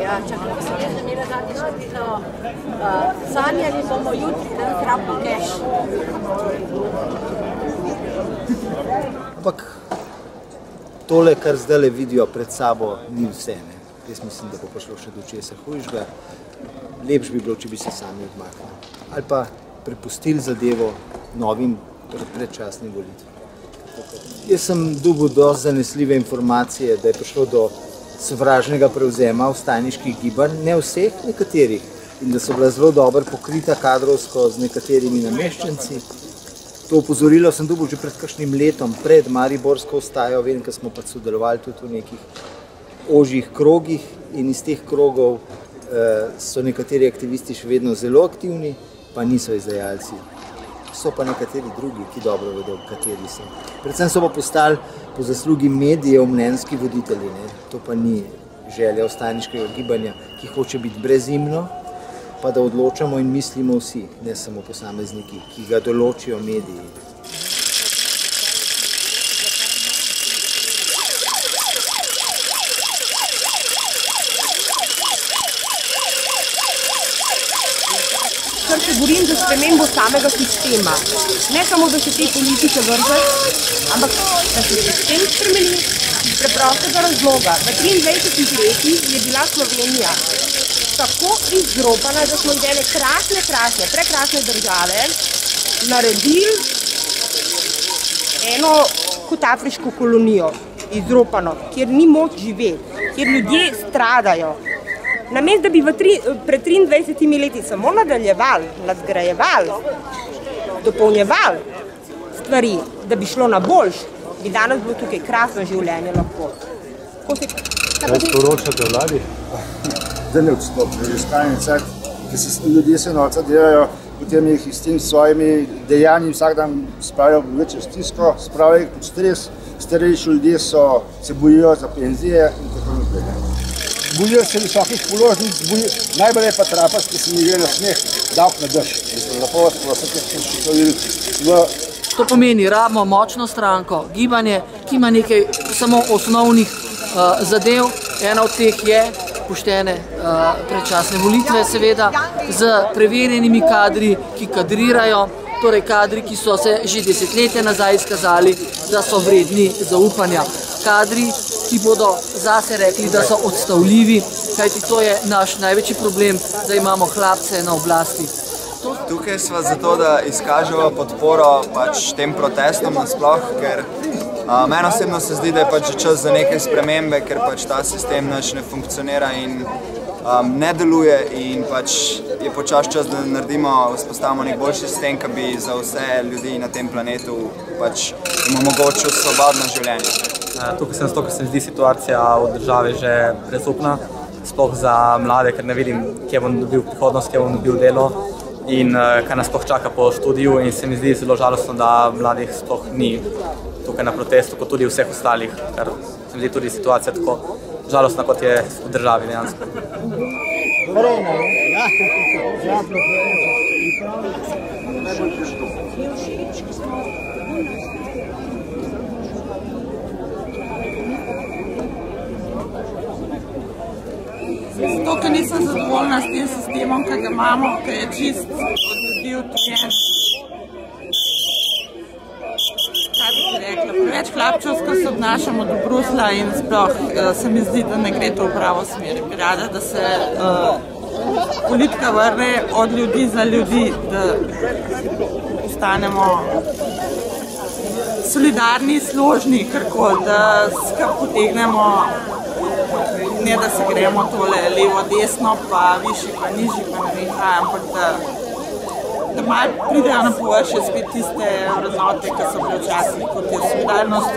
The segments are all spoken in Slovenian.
Ja, čakaj, sem jaz imela zadnjič napisano, sanjali bomo jutri, da zdravo keš. Ampak tole, kar zdaj vidijo pred sabo, ni vse. Jaz mislim, da bo prišlo še do česa hujšega. Lepš bi bilo, če bi se sami odmaknili. Ali pa prepustili zadevo novim predčasnim volitvam. Jaz sem dobil dosti zanesljive informacije, da je prišlo do sovražnega prevzema vstajniških gibanj, ne vseh, nekaterih, in da so bila zelo dobro pokrita kadrovsko z nekaterimi nameščenci. To opozorilo sem dobil že pred kakšnim letom, pred mariborsko vstajo, vem, ker smo pa sodelovali tudi v nekih ožjih krogih in iz teh krogov so nekateri aktivisti še vedno zelo aktivni, pa niso izdajalci. So pa nekateri drugi, ki dobro vedo, kateri so. Predvsem so pa postali po zaslugi medijev mnenjski voditelji. To pa ni želja vstajniškega gibanja, ki hoče biti brezimno, pa da odločamo in mislimo vsi, ne samo posamezniki, ki ga določijo mediji. Ker se borim za spremembo samega sistema. Ne samo, da se te politike vrže, ampak da se sistem spremeni iz preprostega razloga. V 23 letih je bila Slovenija tako izropana, da smo iz ene prekrasne države naredili eno kot afriško kolonijo, izropano, kjer ni moč živeti, kjer ljudje stradajo. Namesto da bi pred 23 leti samo nadaljevali, nadgrajevali, dopolnjevali stvari, da bi šlo na boljš, bi danes bilo tukaj krasno življenje lahko. Kaj sporočate vladi? Da ne odstopi, že skrajni cajt, ker ljudje se norca delajo, potem jih s tem svojimi dejanji vsak dan spravijo v večjo stisko, spravijo jih pod stres, starejši ljudje se bojijo za penzije in tako naprej. Bojijo se visokih položnic, najbolj je pa trapas, ki se mi gre na smeh, davk na dež. Lepo vas prosim, ker smo ščitavili v... To pomeni, rabimo močno stranko, gibanje, ki ima nekaj samo osnovnih zadev. Ena od teh je poštene predčasne volitve, seveda, z preverjenimi kadri, ki kadrirajo, torej kadri, ki so se že desetletja nazaj izkazali, da so vredni zaupanja. Kadri, ki bodo zase rekli, da so odstavljivi, kajti to je naš največji problem, da imamo hlapce na oblasti. Tukaj smo zato, da izkažemo podporo tem protestom nasploh, ker meni osebno se zdi, da je že čas za neke spremembe, ker ta sistem ne funkcionira in ne deluje in je počas čas, da naredimo, vzpostavimo nek boljši sistem, ki bi za vse ljudi na tem planetu jim omogočil svobodno življenje. Tukaj sem zato, ker se mi zdi situacija v državi že brezupna, sploh za mlade, ker ne vidim, kje bom dobil prihodnost, kje bom dobil delo in kaj nas sploh čaka po študiju in se mi zdi zelo žalostno, da mladih sploh ni tukaj na protestu, kot tudi vseh ostalih, ker se mi zdi tudi situacija tako žalostna, kot je v državi dejansko. Zato, ker nisem zadovoljna s tem sistemom, ki ga imamo, ki je čist od ljudi odtujen. Kaj bi ti rekla? Preveč hlapčevsko se obnašamo do Bruslja in sploh se mi zdi, da ne gre to v pravo smer. Bi rada, da se politika vrne od ljudi za ljudi, da postanemo solidarni, složni, karkoli, da skupaj potegnemo, ne da se gremo tole levo, desno, pa višji, pa nižji, pa ne vem kaj, ampak da malo pridejo na površje spet tiste vrednote, ki so bile včasih, kot je solidarnost.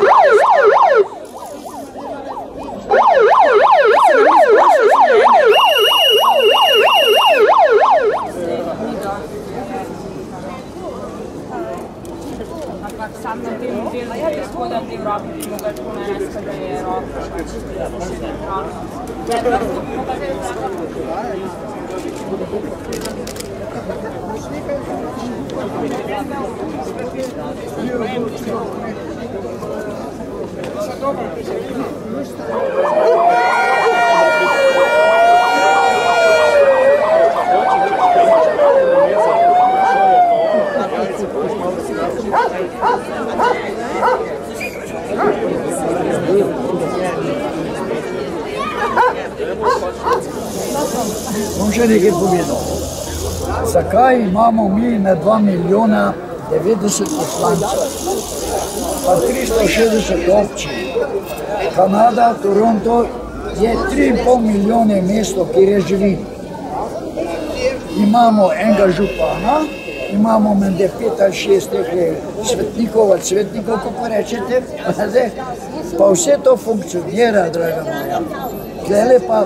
Sam na tem delu izhoda v Evropi, ki mogoče pomenska, da je Evropa. Dobro. še nekaj povedal. Zakaj imamo mi na 2 milijona 90 poslancev, pa 360 občin? Kanada, Toronto je 3,5 milijone mesto, kjer je živim. Imamo enega župana, imamo mende 5 ali 6 svetnikov, ko pa rečete, pa vse to funkcionira, draga moja. Tlele pa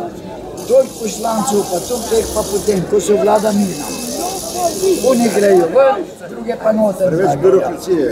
toliko poslancev, pa teh pa potem, ko se vlada mina. Oni grejo ven, druge pa noter. Preveč birokracije.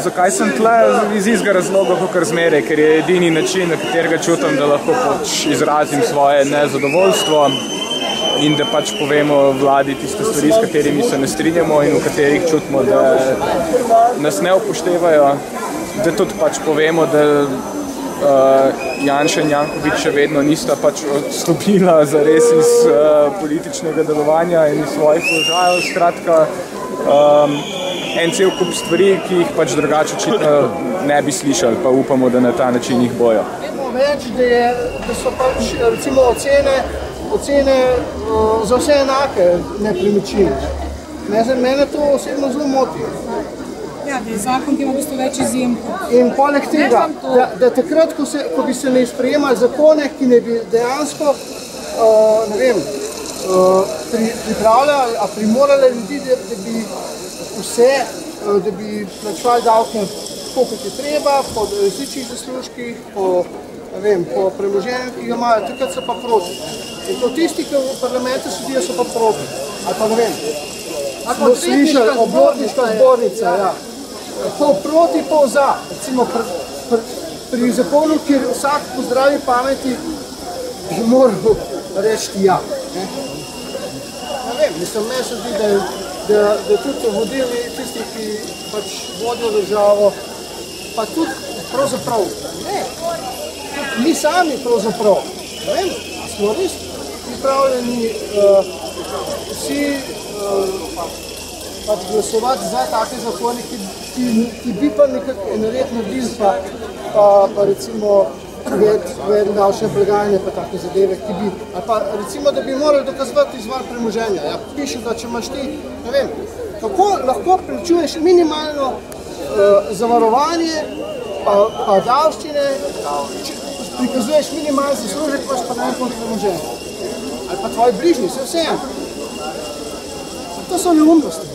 Zakaj sem tle? Iz istega razloga, kakor zmeraj, ker je edini način, na katerega čutim, da lahko izrazim svoje nezadovoljstvo in da pač povemo vladi tiste stvari, s katerimi se ne strinjamo in v katerih čutimo, da nas ne upoštevajo, da tudi pač povemo, da Janša in Janković še vedno nista pač odstopila zares iz političnega delovanja in iz svojih položajev. Skratka, en cel kup stvari, ki jih pač drugače očitno ne bi slišali, pa upamo, da na ta način jih bojo. Vedno več, da so pač recimo ocene za vse enake nepremičnine. Mene to osebno zelo moti. Ja, da je zakon, ki ima v bistvu več izjem. In poleg tega, da takrat, ko bi se ne sprejemali zakone, ki ne bi dejansko, ne vem, pripravljali, a primorali ljudi, da bi vse, da bi plačevali davke tako, kot je treba, po različnih zaslužkih, po premoženju, ki ga imajo, takrat so pa proti. In to tisti, ki v parlamentu sedijo, so pa proti. Ali pa ne vem, smo slišali, obrtniška zbornica, ja. Pol proti, pol za. Recimo pri zakonu, kjer vsak po zdravi pameti bi moral reči ja. Ne vem, mislim, meni se zdi, da tudi vodili tisti, ki pač vodijo državo, pa tudi pravzaprav, ne, mi sami pravzaprav, ne vem, smo res pripravljeni vsi pač glasovati za take zakone, ki bi pa nekako naredili, pa recimo uvedli davčne blagajne pa take zadeve, ki bi, ali pa recimo, da bi morali dokazovati izvor premoženja. Ja, piše, da če imaš ti, ne vem, kako lahko plačuješ minimalno zavarovanje, pa davščine, prikazuješ minimalni zaslužek, imaš pa najbolj premoženje. Ali pa tvoji bližnji, vse vse. To so neumnosti.